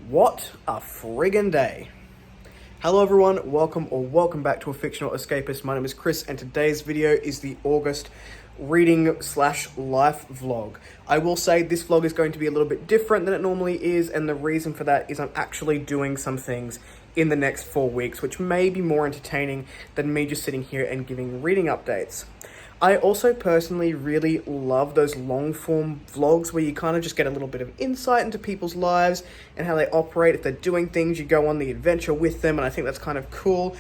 What a friggin' day. Hello everyone, welcome back to A Fictional Escapist. My name is Kris and today's video is the August reading slash life vlog. I will say this vlog is going to be a little bit different than it normally is, and the reason for that is I'm actually doing some things in the next 4 weeks which may be more entertaining than me just sitting here and giving reading updates. I also personally really love those long form vlogs where you kind of just get a little bit of insight into people's lives and how they operate. If they're doing things, you go on the adventure with them, and I think that's kind of cool.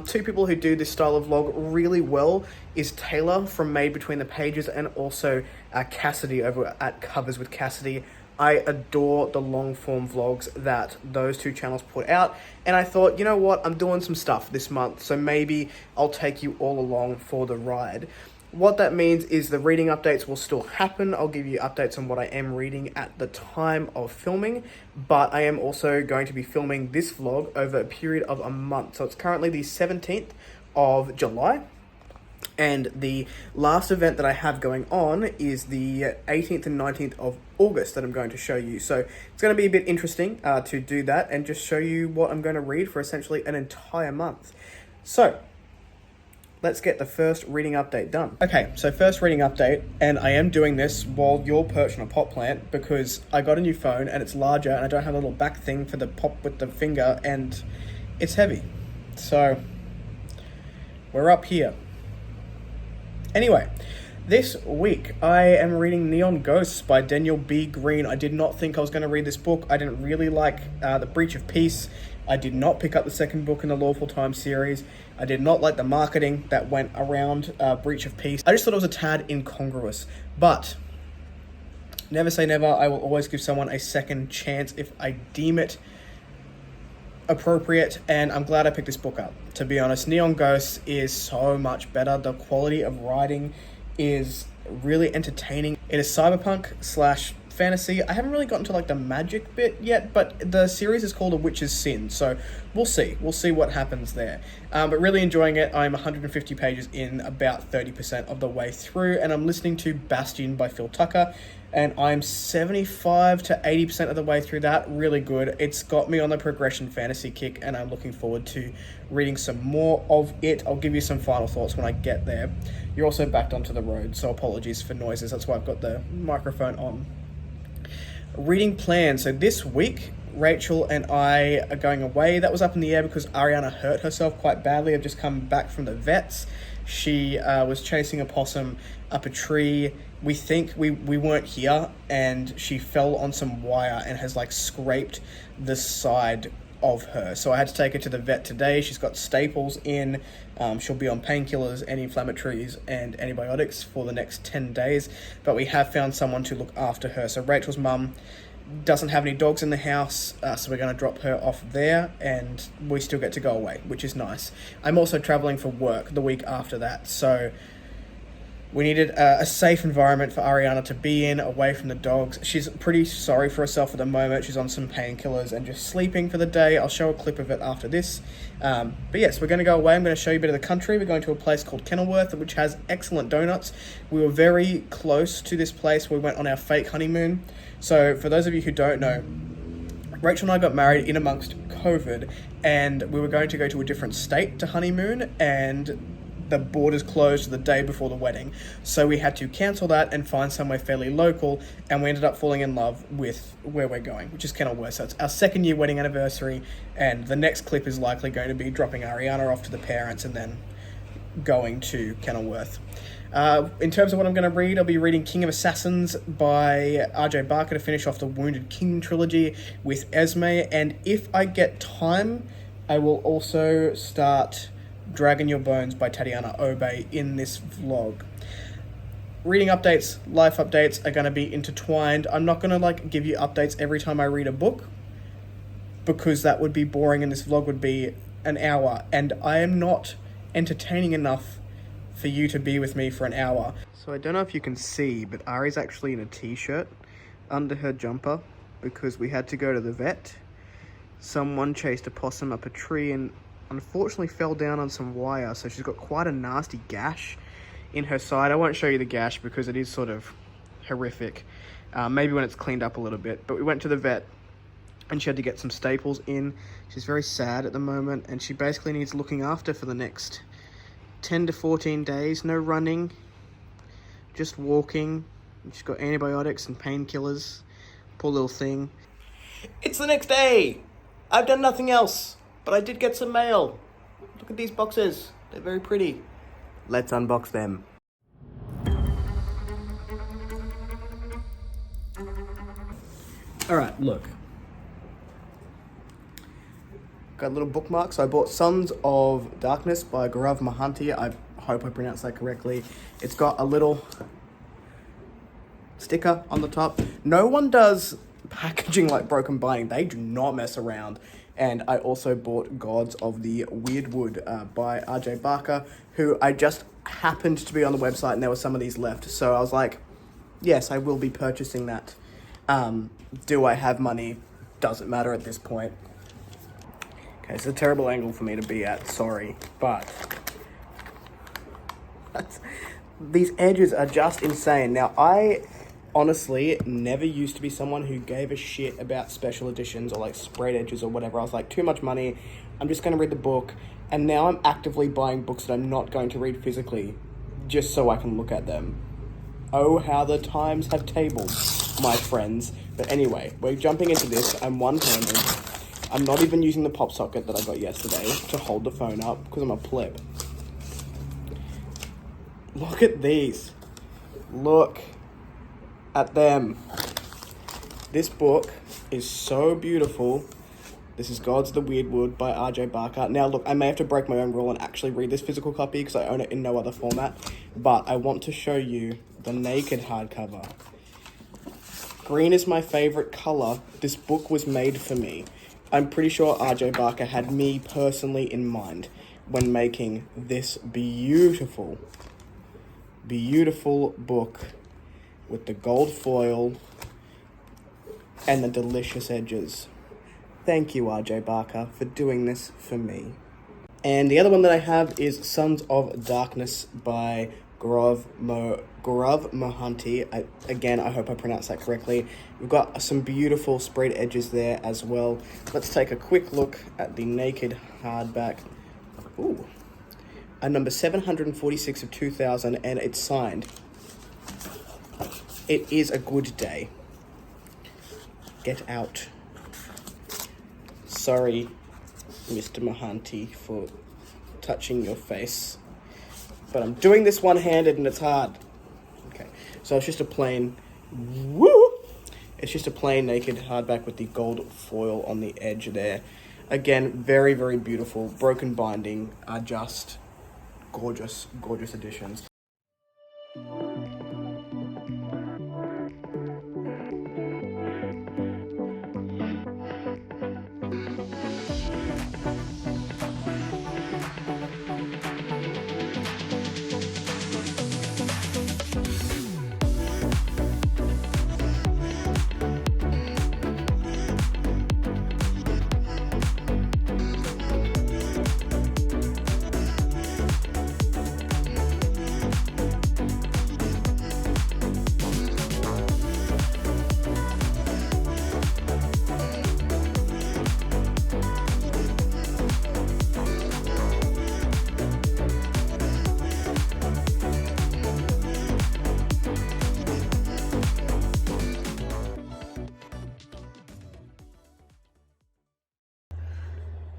Two people who do this style of vlog really well is Taylor from Made Between the Pages and also Cassidy over at Covers with Cassidy. I adore the long form vlogs that those two channels put out, and I thought, you know what, I'm doing some stuff this month, so maybe I'll take you all along for the ride. What that means is the reading updates will still happen. I'll give you updates on what I am reading at the time of filming, but I am also going to be filming this vlog over a period of a month. So it's currently the 17th of July, and the last event that I have going on is the 18th and 19th of August that I'm going to show you. So it's going to be a bit interesting to do that and just show you what I'm going to read for essentially an entire month. So let's get the first reading update done. Okay, so first reading update, and I am doing this while you're perched on a pot plant because I got a new phone and it's larger and I don't have a little back thing for the pop with the finger and it's heavy. So we're up here. Anyway, this week I am reading Neon Ghosts by Daniel B. Green. I did not think I was going to read this book. I didn't really like The Breach of Peace. I did not pick up the second book in the Lawful Time series. I did not like the marketing that went around Breach of Peace. I just thought it was a tad incongruous. But never say never. I will always give someone a second chance if I deem it appropriate, and I'm glad I picked this book up. To be honest, Neon Ghosts is so much better. The quality of writing is really entertaining. It is cyberpunk slash fantasy. I haven't really gotten to like the magic bit yet, but the series is called A Witch's Sin, so we'll see what happens there. But really enjoying it. I'm 150 pages in, about 30% of the way through, and I'm listening to Bastion by Phil Tucker, and I'm 75 to 80% of the way through that. Really good. It's got me on the progression fantasy kick, and I'm looking forward to reading some more of it. I'll give you some final thoughts when I get there. You're also backed onto the road, so apologies for noises. That's why I've got the microphone on. Reading plan. So this week, Rachel and I are going away. That was up in the air because Ariana hurt herself quite badly. I've just come back from the vets. She was chasing a possum up a tree. We think we weren't here, and she fell on some wire and has like scraped the side of her. So I had to take her to the vet today. She's got staples in. She'll be on painkillers, anti-inflammatories, and antibiotics for the next 10 days. But we have found someone to look after her. So Rachel's mum doesn't have any dogs in the house, so we're going to drop her off there, and we still get to go away, which is nice. I'm also traveling for work the week after that, so we needed a safe environment for Ariana to be in, away from the dogs. She's pretty sorry for herself at the moment. She's on some painkillers and just sleeping for the day. I'll show a clip of it after this. But yes, we're going to go away. I'm going to show you a bit of the country. We're going to a place called Kenilworth, which has excellent donuts. We were very close to this place. We went on our fake honeymoon. So for those of you who don't know, Rachel and I got married in amongst COVID, and we were going to go to a different state to honeymoon, and the borders closed the day before the wedding. So we had to cancel that and find somewhere fairly local, and we ended up falling in love with where we're going, which is Kenilworth. So it's our 2nd year wedding anniversary, and the next clip is likely going to be dropping Ariana off to the parents and then going to Kenilworth. In terms of what I'm going to read, I'll be reading King of Assassins by R.J. Barker to finish off the Wounded King trilogy with Esme, and if I get time, I will also start Dragon Your Bones by Tatiana Obey in this vlog. Reading updates, life updates are going to be intertwined. I'm not going to give you updates every time I read a book, because that would be boring and this vlog would be an hour, and I am not entertaining enough for you to be with me for an hour. So I don't know if you can see, but Ari's actually in a t-shirt under her jumper because we had to go to the vet. Someone chased a possum up a tree and unfortunately fell down on some wire, so she's got quite a nasty gash in her side. I won't show you the gash because it is sort of horrific. Maybe when it's cleaned up a little bit. But we went to the vet and she had to get some staples in. She's very sad at the moment, and she basically needs looking after for the next 10 to 14 days. No running, just walking. She's got antibiotics and painkillers. Poor little thing. It's the next day. I've done nothing else, but I did get some mail. Look at these boxes. They're very pretty. Let's unbox them. Alright, look. Got a little bookmark. So I bought Sons of Darkness by Gaurav Mohanty. I hope I pronounced that correctly. It's got a little sticker on the top. No one does packaging like Broken Binding. They do not mess around. And I also bought Gods of the Weirdwood by RJ Barker, who I just happened to be on the website and there were some of these left. So I was like, yes, I will be purchasing that. Do I have money? Doesn't matter at this point. Okay, it's a terrible angle for me to be at, sorry, but these edges are just insane. Now, I honestly never used to be someone who gave a shit about special editions or like sprayed edges or whatever. I was like, too much money, I'm just going to read the book. And now I'm actively buying books that I'm not going to read physically just so I can look at them. Oh, how the times have tabled, my friends. But anyway, we're jumping into this. I'm one-handed. I'm not even using the pop socket that I got yesterday to hold the phone up because I'm a pleb. Look at these. Look at them. This book is so beautiful. This is Gods of the Weirdwood by RJ Barker. Now look, I may have to break my own rule and actually read this physical copy because I own it in no other format. But I want to show you the naked hardcover. Green is my favorite color. This book was made for me. I'm pretty sure RJ Barker had me personally in mind when making this beautiful, beautiful book with the gold foil and the delicious edges. Thank you, RJ Barker, for doing this for me. And the other one that I have is Sons of Darkness by Gaurav Mohanty. Again, I hope I pronounced that correctly. We've got some beautiful sprayed edges there as well. Let's take a quick look at the naked hardback. Ooh. A number 746 of 2000, and it's signed. It is a good day. Get out. Sorry, Mr. Mohanty, for touching your face. But I'm doing this one-handed and it's hard. Okay, so it's just a plain, it's just a plain naked hardback with the gold foil on the edge there. Again, very, very beautiful. Broken Binding are just gorgeous, gorgeous editions.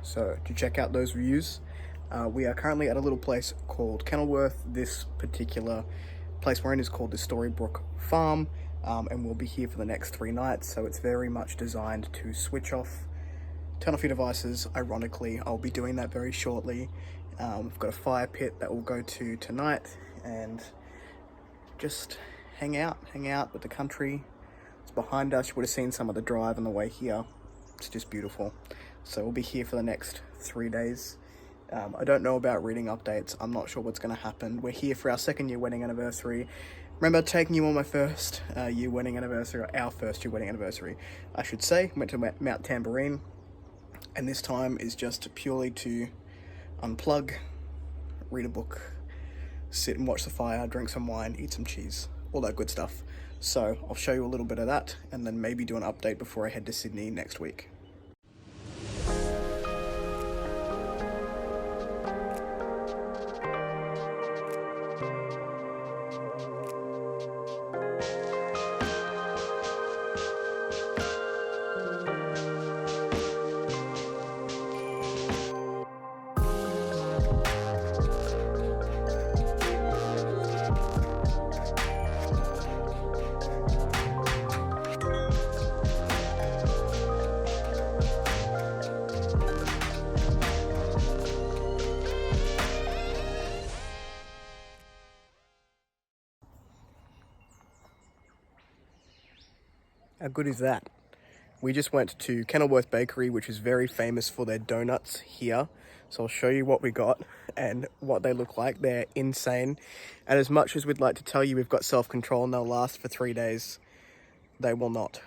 So to check out those reviews, we are currently at a little place called Kenilworth. This particular place we're in is called the Storybrooke Farm, and we'll be here for the next 3 nights. So it's very much designed to switch off, turn off your devices. Ironically, I'll be doing that very shortly. We've got a fire pit that we'll go to tonight and just hang out with the country. It's behind us. You would have seen some of the drive on the way here. It's just beautiful. So we'll be here for the next 3 days. I don't know about reading updates. I'm not sure what's going to happen. We're here for our 2nd year wedding anniversary. Remember taking you on my first year wedding anniversary, or our first year wedding anniversary, I should say. Went to Mount Tambourine, and this time is just purely to unplug, read a book, sit and watch the fire, drink some wine, eat some cheese, all that good stuff. So I'll show you a little bit of that, and then maybe do an update before I head to Sydney next week. How good is that? We just went to Kenilworth Bakery, which is very famous for their donuts here. So I'll show you what we got and what they look like. They're insane. And as much as we'd like to tell you we've got self-control and they'll last for 3 days, they will not.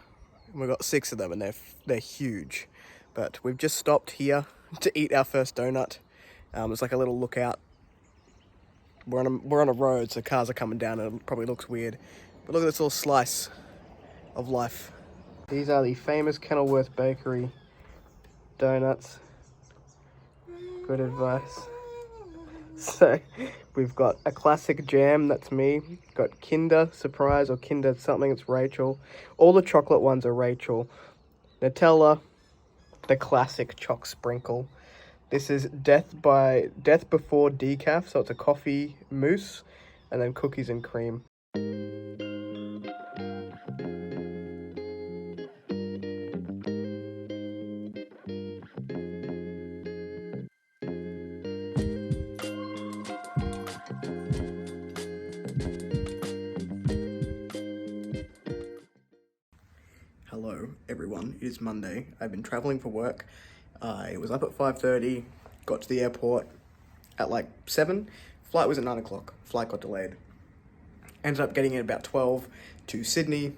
We've got 6 of them and they're huge. But we've just stopped here to eat our first donut. It's like a little lookout. We're on a road, so cars are coming down and it probably looks weird. But look at this little slice of life. These are the famous Kenilworth Bakery donuts. Good advice. So, we've got a classic jam, that's me. Got Kinder Surprise or Kinder something, it's Rachel. All the chocolate ones are Rachel. Nutella, the classic choc sprinkle. This is Death Before Decaf, so it's a coffee mousse, and then cookies and cream. Hello everyone, it is Monday. I've been traveling for work. I was up at 5:30, got to the airport at like 7. Flight was at 9 o'clock. Flight got delayed. Ended up getting in about 12 to Sydney.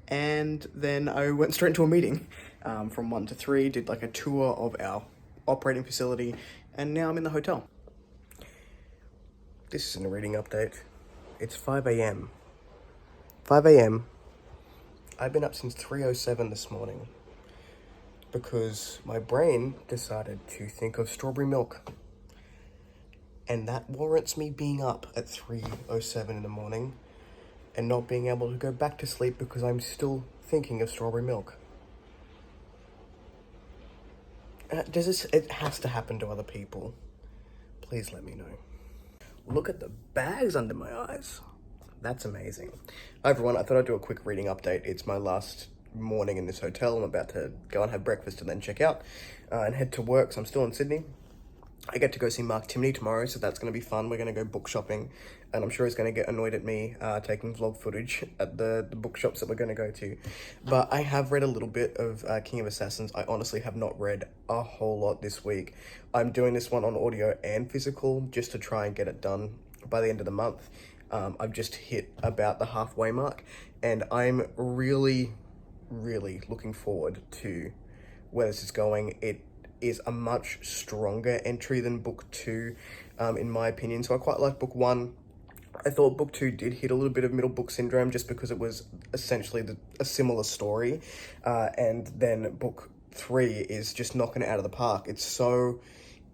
And then I went straight into a meeting from 1 to 3, did like a tour of our operating facility, and now I'm in the hotel. This isn't a reading update. It's 5 a.m. 5 a.m. I've been up since 3:07 this morning because my brain decided to think of strawberry milk. And that warrants me being up at 3:07 in the morning and not being able to go back to sleep because I'm still thinking of strawberry milk. It has to happen to other people. Please let me know. Look at the bags under my eyes. That's amazing. Hi everyone, I thought I'd do a quick reading update. It's my last morning in this hotel. I'm about to go and have breakfast and then check out and head to work. So I'm still in Sydney. I get to go see Mark Timmony tomorrow, so that's going to be fun. We're going to go book shopping, and I'm sure he's going to get annoyed at me taking vlog footage at the bookshops that we're going to go to. But I have read a little bit of King of Assassins. I honestly have not read a whole lot this week. I'm doing this one on audio and physical just to try and get it done by the end of the month. I've just hit about the halfway mark, and I'm really looking forward to where this is going. It is a much stronger entry than book 2, in my opinion. So I quite like book 1. I thought book 2 did hit a little bit of middle book syndrome just because it was essentially a similar story. And then book 3 is just knocking it out of the park. It's so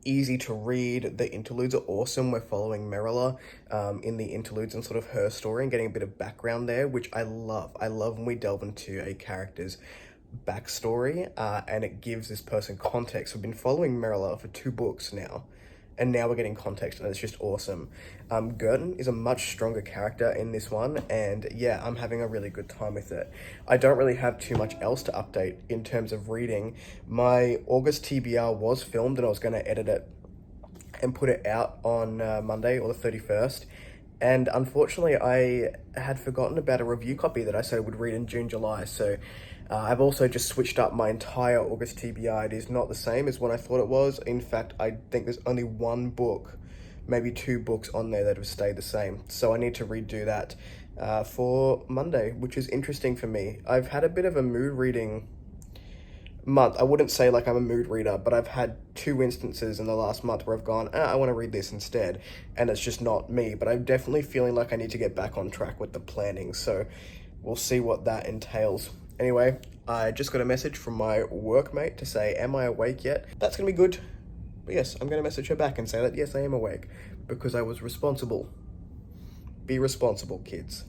easy to read. The interludes are awesome. We're following Merilla in the interludes and sort of her story and getting a bit of background there, which I love. I love when we delve into a character's backstory and it gives this person context. We've been following Merilla for 2 books now, and now we're getting context, and it's just awesome. Girton is a much stronger character in this one, and yeah, I'm having a really good time with it. I don't really have too much else to update in terms of reading. My August TBR was filmed, and I was going to edit it and put it out on Monday or the 31st. And unfortunately, I had forgotten about a review copy that I said I would read in June, July. So I've also just switched up my entire August TBR. It is not the same as what I thought it was. In fact, I think there's only 1 book, maybe 2 books on there that have stayed the same. So I need to redo that for Monday, which is interesting for me. I've had a bit of a mood reading month. I wouldn't say like I'm a mood reader, but I've had 2 instances in the last month where I've gone, I want to read this instead, and it's just not me. But I'm definitely feeling like I need to get back on track with the planning, so we'll see what that entails. Anyway, I just got a message from my workmate to say, am I awake yet? That's gonna be good. But yes, I'm gonna message her back and say that yes, I am awake because I was responsible. Be responsible, kids.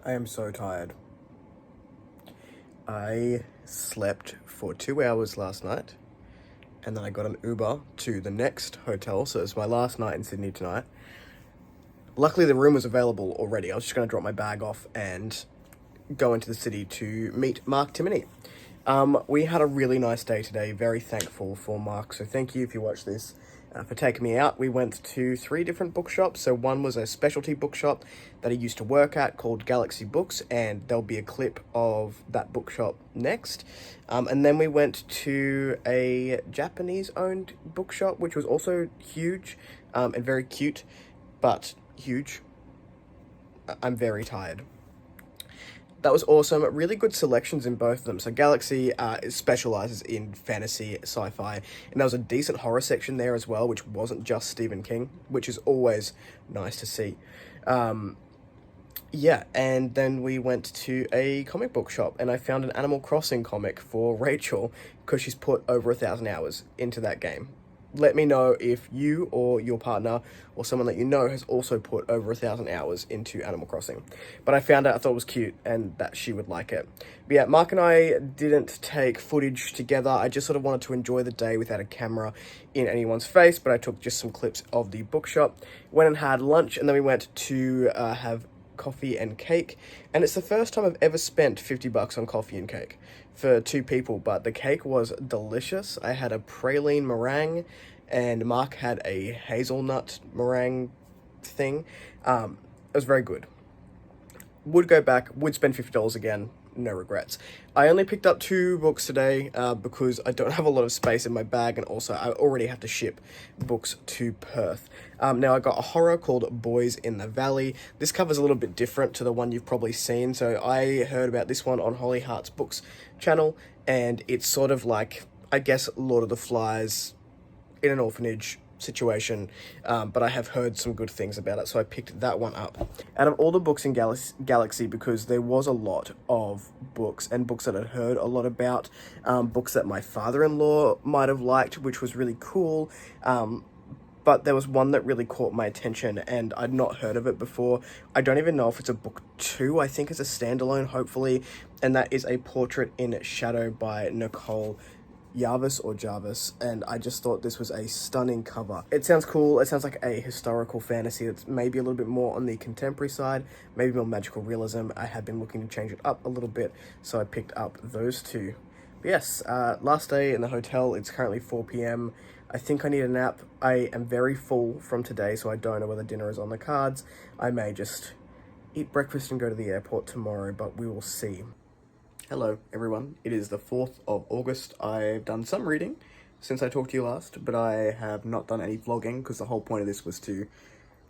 I am so tired. I slept for 2 hours last night, and then I got an Uber to the next hotel, so it's my last night in Sydney tonight. Luckily, the room was available already. I was just going to drop my bag off and go into the city to meet Mark Timmony. We had a really nice day today, very thankful for Mark, so thank you if you watch this. For taking me out. We went to 3 different bookshops. So one was a specialty bookshop that he used to work at called Galaxy Books, and there'll be a clip of that bookshop next. And then we went to a Japanese-owned bookshop, which was also huge and very cute, but huge. I'm very tired. That was awesome. Really good selections in both of them. So Galaxy specializes in fantasy, sci-fi, and there was a decent horror section there as well, which wasn't just Stephen King, which is always nice to see. Yeah, and then we went to a comic book shop, and I found an Animal Crossing comic for Rachel, because she's put over 1,000 hours into that game. Let me know if you or your partner or someone that you know has also put over 1,000 hours into Animal Crossing. But I found out I thought it was cute and that she would like it. But yeah, Mark and I didn't take footage together. I just sort of wanted to enjoy the day without a camera in anyone's face, but I took just some clips of the bookshop. Went and had lunch, and then we went to have coffee and cake, and it's the first time I've ever spent $50 on coffee and cake for 2 people, but the cake was delicious. I had a praline meringue, and Mark had a hazelnut meringue thing. It was very good. Would go back, would spend $50 again, no regrets. I only picked up 2 books today because I don't have a lot of space in my bag, and also I already have to ship books to Perth. Now I got a horror called Boys in the Valley. This cover's a little bit different to the one you've probably seen, so I heard about this one on Holly Hart's Books channel, and it's sort of like, I guess, Lord of the Flies in an orphanage situation, but I have heard some good things about it, so I picked that one up. Out of all the books in Galaxy, because there was a lot of books, and books that I'd heard a lot about, books that my father-in-law might have liked, which was really cool, but there was one that really caught my attention, and I'd not heard of it before. I don't even know if it's a book 2, I think it's a standalone, hopefully, and that is A Portrait in Shadow by Nicole Jarvis, and I just thought this was a stunning cover. It sounds cool. It sounds like a historical fantasy that's maybe a little bit more on the contemporary side, maybe more magical realism. I had been looking to change it up a little bit, so I picked up those 2. But yes, last day in the hotel. It's currently 4 p.m. I think I need a nap. I am very full from today, so I don't know whether dinner is on the cards. I may just eat breakfast and go to the airport tomorrow, but we will see. Hello, everyone. It is the 4th of August. I've done some reading since I talked to you last, but I have not done any vlogging, because the whole point of this was to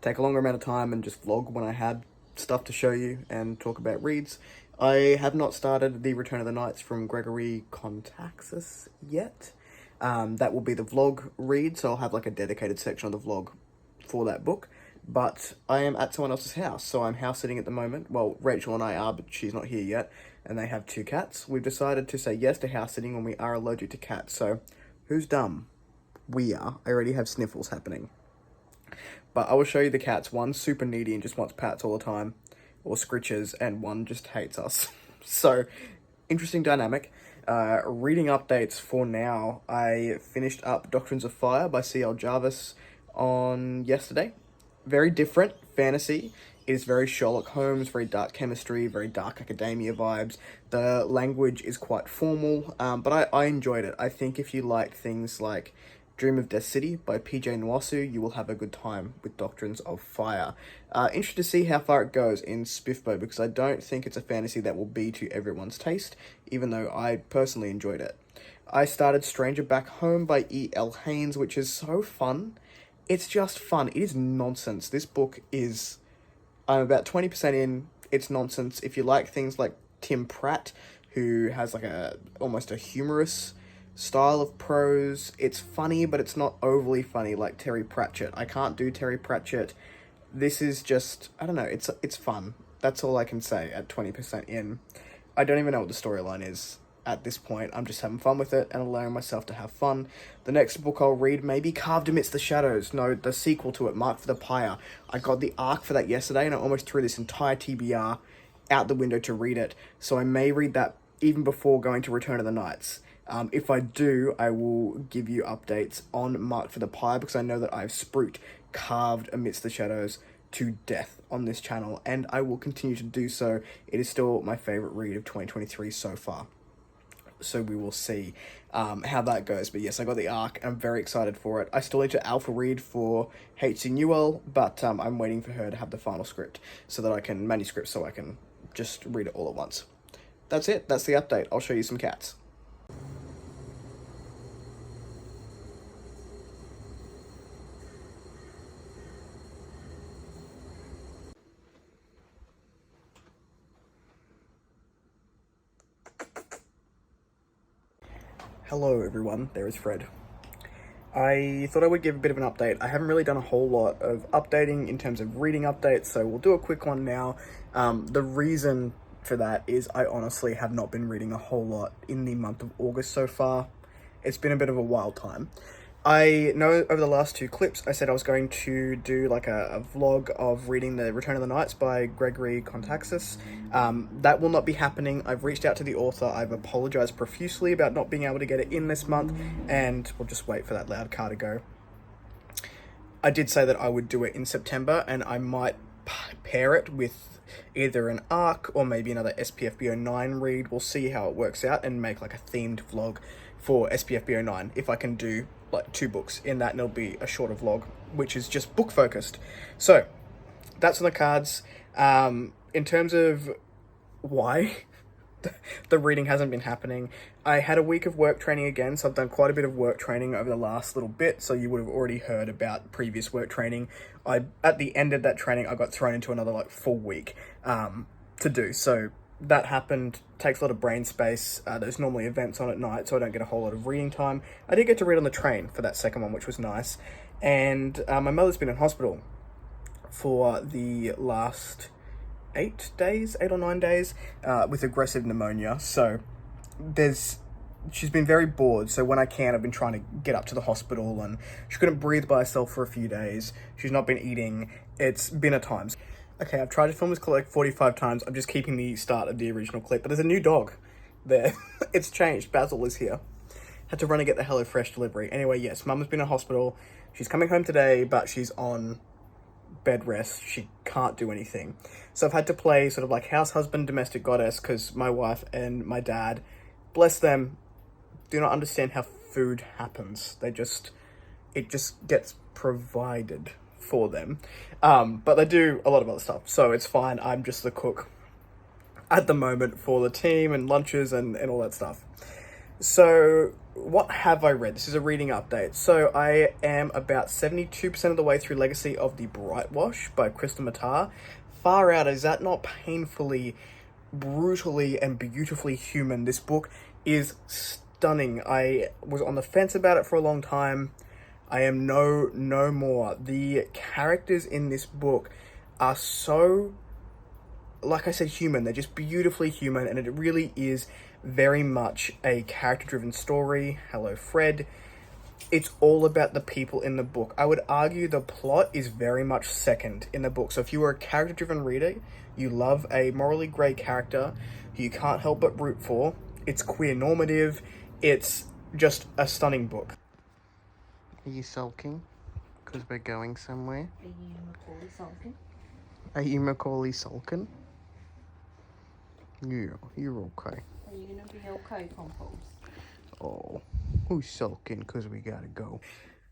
take a longer amount of time and just vlog when I had stuff to show you and talk about reads. I have not started The Return of the Knights from Gregory Contaxis yet. That will be the vlog read, so I'll have like a dedicated section of the vlog for that book. But I am at someone else's house, so I'm house sitting at the moment. Well, Rachel and I are, but she's not here yet, and they have 2 cats. We've decided to say yes to house sitting when we are allergic to cats, so who's dumb? We are. I already have sniffles happening. But I will show you the cats. One's super needy and just wants pats all the time, or scritches, and one just hates us. So, interesting dynamic. Reading updates for now. I finished up Doctrines of Fire by C.L. Jarvis on yesterday. Very different fantasy. It is very Sherlock Holmes, very dark chemistry, very dark academia vibes. The language is quite formal, but I enjoyed it. I think if you like things like Dream of Death City by P.J. Nwasu, you will have a good time with Doctrines of Fire. Interested to see how far it goes in Spiffbo, because I don't think it's a fantasy that will be to everyone's taste, even though I personally enjoyed it. I started Stranger Back Home by E.L. Haynes, which is so fun. It's just fun. It is nonsense. This book is... I'm about 20% in. It's nonsense. If you like things like Tim Pratt, who has like almost a humorous style of prose, it's funny, but it's not overly funny like Terry Pratchett. I can't do Terry Pratchett. This is just, I don't know, it's fun. That's all I can say at 20% in. I don't even know what the storyline is at this point. I'm just having fun with it and allowing myself to have fun. The next book I'll read may be Carved Amidst the Shadows. No, the sequel to it, Mark for the Pyre. I got the arc for that yesterday, and I almost threw this entire TBR out the window to read it. So I may read that even before going to Return of the Knights. If I do, I will give you updates on Marked for the Pyre, because I know that I've spruiked Carved Amidst the Shadows to death on this channel, and I will continue to do so. It is still my favourite read of 2023 so far. So we will see how that goes. But yes, I got the ARC, and I'm very excited for it. I still need to alpha read for H.C. Newell, but I'm waiting for her to have the final script so that I can manuscript, so I can just read it all at once. That's it. That's the update. I'll show you some cats. Hello everyone, there is Fred. I thought I would give a bit of an update. I haven't really done a whole lot of updating in terms of reading updates, so we'll do a quick one now. The reason for that is I honestly have not been reading a whole lot in the month of August so far. It's been a bit of a wild time. I know over the last two clips I said I was going to do like a vlog of reading the Return of the Knights by Gregory Contaxis. That will not be happening. I've reached out to the author. I've apologized profusely about not being able to get it in this month, and we'll just wait for that loud car to go. I did say that I would do it in September, and I might pair it with either an ARC or maybe another SPFB09 read. We'll see how it works out and make like a themed vlog for SPFB09 if I can do like 2 books in that, and it'll be a shorter vlog which is just book focused. So that's on the cards. In terms of why the reading hasn't been happening, I had a week of work training again, so I've done quite a bit of work training over the last little bit, so you would have already heard about previous work training. At the end of that training, I got thrown into another like full week to do, so that happened. Takes a lot of brain space. There's normally events on at night, so I don't get a whole lot of reading time. I did get to read on the train for that second one, which was nice. And my mother's been in hospital for the last 8 or 9 days with aggressive pneumonia. So she's been very bored. So when I can, I've been trying to get up to the hospital, and she couldn't breathe by herself for a few days. She's not been eating. It's been a time. Okay, I've tried to film this clip like 45 times. I'm just keeping the start of the original clip, but there's a new dog there. It's changed. Basil is here. Had to run and get the HelloFresh delivery. Anyway, yes, Mum has been in hospital. She's coming home today, but she's on bed rest. She can't do anything. So I've had to play sort of like house husband, domestic goddess, because my wife and my dad, bless them, do not understand how food happens. It just gets provided for them. But they do a lot of other stuff, so it's fine. I'm just the cook at the moment for the team and lunches and all that stuff. So what have I read? This is a reading update. So I am about 72% of the way through Legacy of the Brightwash by Crystal Matar. Far out, is that not painfully, brutally, and beautifully human? This book is stunning. I was on the fence about it for a long time. I am no more. The characters in this book are so, like I said, human. They're just beautifully human, and it really is very much a character-driven story. Hello, Fred. It's all about the people in the book. I would argue the plot is very much second in the book. So if you are a character-driven reader, you love a morally grey character who you can't help but root for, it's queer normative, it's just a stunning book. Are you sulking? Because we're going somewhere? Are you Macaulay sulking? Are you Macaulay sulking? Yeah, you're okay. Are you going to be okay, Compose? Oh, who's sulking? Because we gotta go.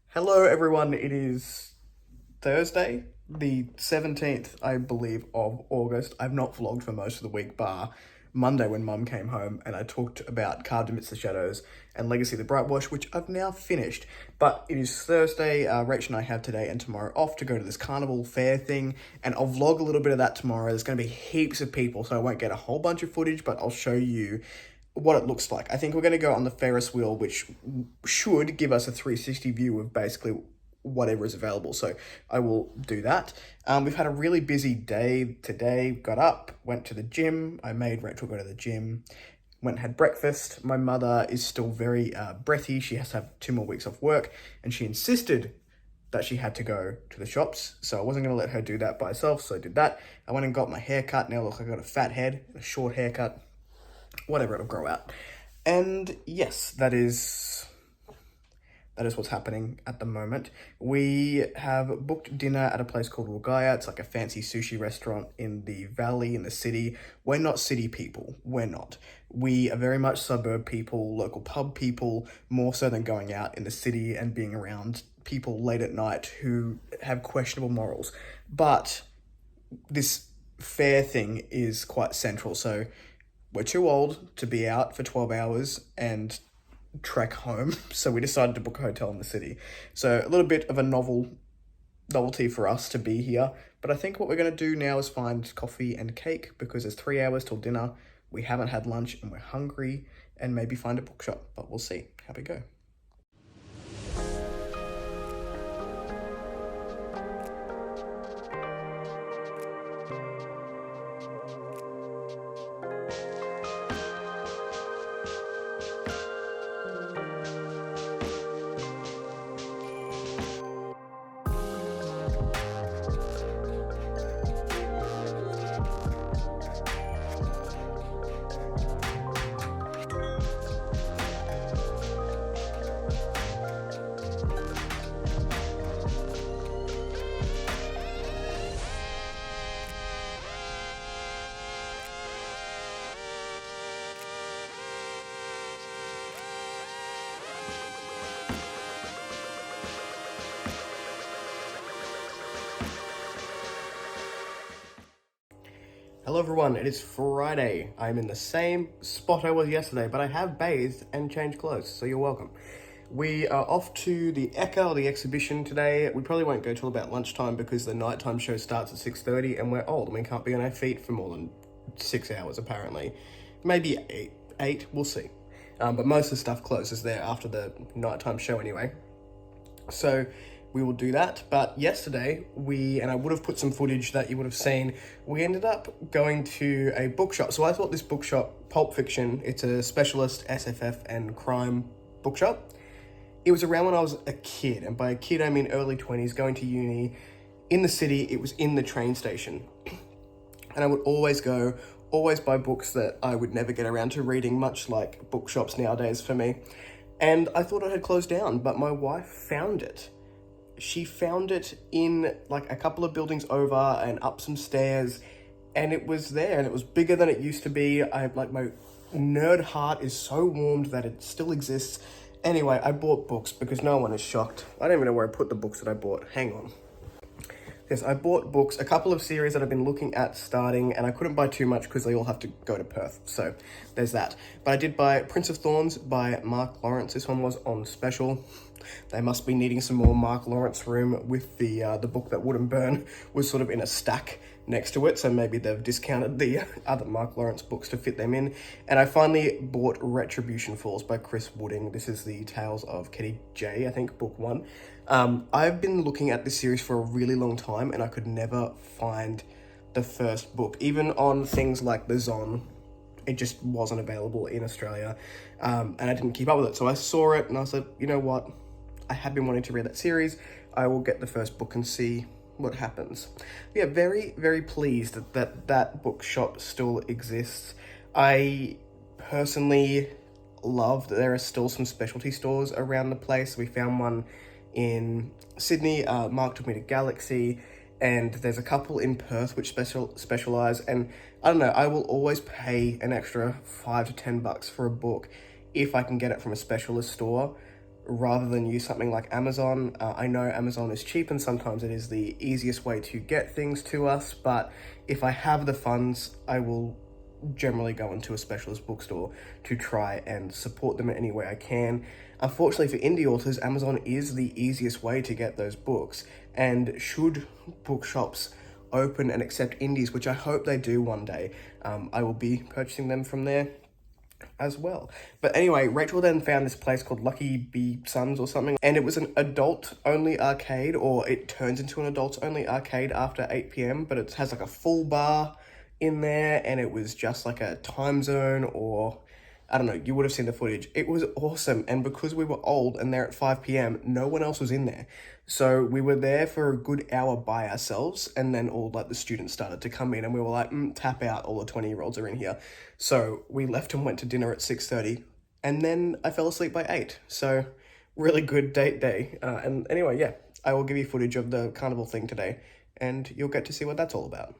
Hello, everyone. It is Thursday, the 17th, I believe, of August. I've not vlogged for most of the week, bar Monday when Mum came home and I talked about Carved Amidst the Shadows and Legacy of the Brightwash, which I've now finished. But it is Thursday. Rach and I have today and tomorrow off to go to this carnival fair thing, and I'll vlog a little bit of that tomorrow. There's going to be heaps of people, so I won't get a whole bunch of footage, but I'll show you what it looks like. I think we're going to go on the Ferris wheel, which should give us a 360 view of basically whatever is available, so I will do that. We've had a really busy day today. Got up, went to the gym. I made Rachel go to the gym, went and had breakfast. My mother is still very breathy. She has to have 2 more weeks off work, and she insisted that she had to go to the shops, so I wasn't going to let her do that by herself, so I did that. I went and got my hair cut. Now look, I got a fat head, a short haircut, whatever, it'll grow out. And yes, that is what's happening at the moment. We have booked dinner at a place called Wagaya. It's like a fancy sushi restaurant in the valley, in the city. We're not city people. We're not. We are very much suburb people, local pub people, more so than going out in the city and being around people late at night who have questionable morals. But this fair thing is quite central. So we're too old to be out for 12 hours and trek home, so we decided to book a hotel in the city. So a little bit of a novelty for us to be here, but I think what we're going to do now is find coffee and cake, because there's 3 hours till dinner, we haven't had lunch and we're hungry, and maybe find a bookshop, but we'll see how we go. Hello everyone, it is Friday. I'm in the same spot I was yesterday, but I have bathed and changed clothes, so you're welcome. We are off to the ECA, or the exhibition, today. We probably won't go till about lunchtime because the nighttime show starts at 6:30 and we're old and we can't be on our feet for more than 6 hours apparently. Maybe eight, we'll see. But most of the stuff closes there after the nighttime show anyway. So we will do that. But yesterday, and I would have put some footage that you would have seen, we ended up going to a bookshop. So I thought this bookshop, Pulp Fiction, it's a specialist SFF and crime bookshop. It was around when I was a kid, and by a kid I mean early 20s, going to uni, in the city. It was in the train station. And I would always buy books that I would never get around to reading, much like bookshops nowadays for me. And I thought it had closed down, but my wife found it. She found it in like a couple of buildings over and up some stairs, and it was there, and it was bigger than it used to be. My nerd heart is so warmed that it still exists. Anyway, I bought books because no one is shocked. I don't even know where I put the books that I bought. Hang on. Yes, I bought books, a couple of series that I've been looking at starting, and I couldn't buy too much because they all have to go to Perth, so there's that. But I did buy Prince of Thorns by Mark Lawrence. This one was on special. They must be needing some more Mark Lawrence room with the book that wouldn't burn was sort of in a stack next to it, so maybe they've discounted the other Mark Lawrence books to fit them in. And I finally bought Retribution Falls by Kris. This is the Tales of Kitty J, I think, book 1. I've been looking at this series for a really long time, and I could never find the first book. Even on things like the Zon, it just wasn't available in Australia, and I didn't keep up with it. So I saw it, and I was like, you know what? I have been wanting to read that series. I will get the first book and see what happens. Yeah, very, very pleased that bookshop still exists. I personally love that there are still some specialty stores around the place. We found one in Sydney. Mark took me to Galaxy, and there's a couple in Perth which specialize. And I don't know, I will always pay an extra $5 to $10 for a book if I can get it from a specialist store, rather than use something like Amazon. I know Amazon is cheap and sometimes it is the easiest way to get things to us, but if I have the funds, I will generally go into a specialist bookstore to try and support them in any way I can. Unfortunately for indie authors, Amazon is the easiest way to get those books, and should bookshops open and accept indies, which I hope they do one day, I will be purchasing them from there as well. But anyway, Rachel then found this place called Lucky Bee Sons or something, and it was an adult-only arcade, or it turns into an adults-only arcade after 8 p.m, but it has like a full bar in there, and it was just like a time zone or I don't know, you would have seen the footage. It was awesome. And because we were old and there at 5 p.m, no one else was in there. So we were there for a good hour by ourselves. And then all like the students started to come in and we were like, tap out, all the 20-year-olds are in here. So we left and went to dinner at 6:30. And then I fell asleep by 8. So really good date day. And anyway, yeah, I will give you footage of the carnival thing today. And you'll get to see what that's all about.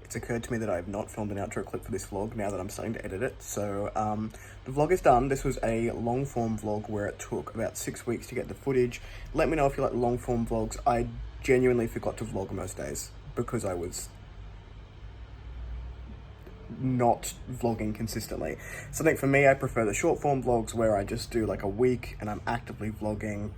It's occurred to me that I have not filmed an outro clip for this vlog now that I'm starting to edit it. So the vlog is done. This was a long form vlog where it took about 6 weeks to get the footage. Let me know if you like long form vlogs. I genuinely forgot to vlog most days because I was not vlogging consistently. So I think for me, I prefer the short form vlogs where I just do like a week and I'm actively vlogging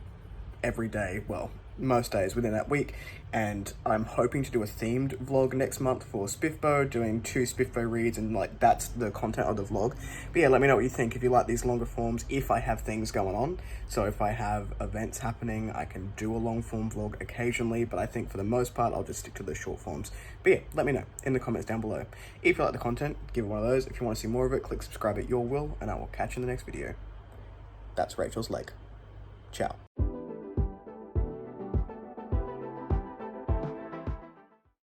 every day, well, most days within that week. And I'm hoping to do a themed vlog next month for Spiffbo, doing 2 Spiffbo reads, and like that's the content of the vlog. But yeah, let me know what you think if you like these longer forms, if I have things going on. So if I have events happening, I can do a long form vlog occasionally, but I think for the most part, I'll just stick to the short forms. But yeah, let me know in the comments down below. If you like the content, give it one of those. If you want to see more of it, click subscribe at your will, and I will catch you in the next video. That's Rachel's leg. Ciao.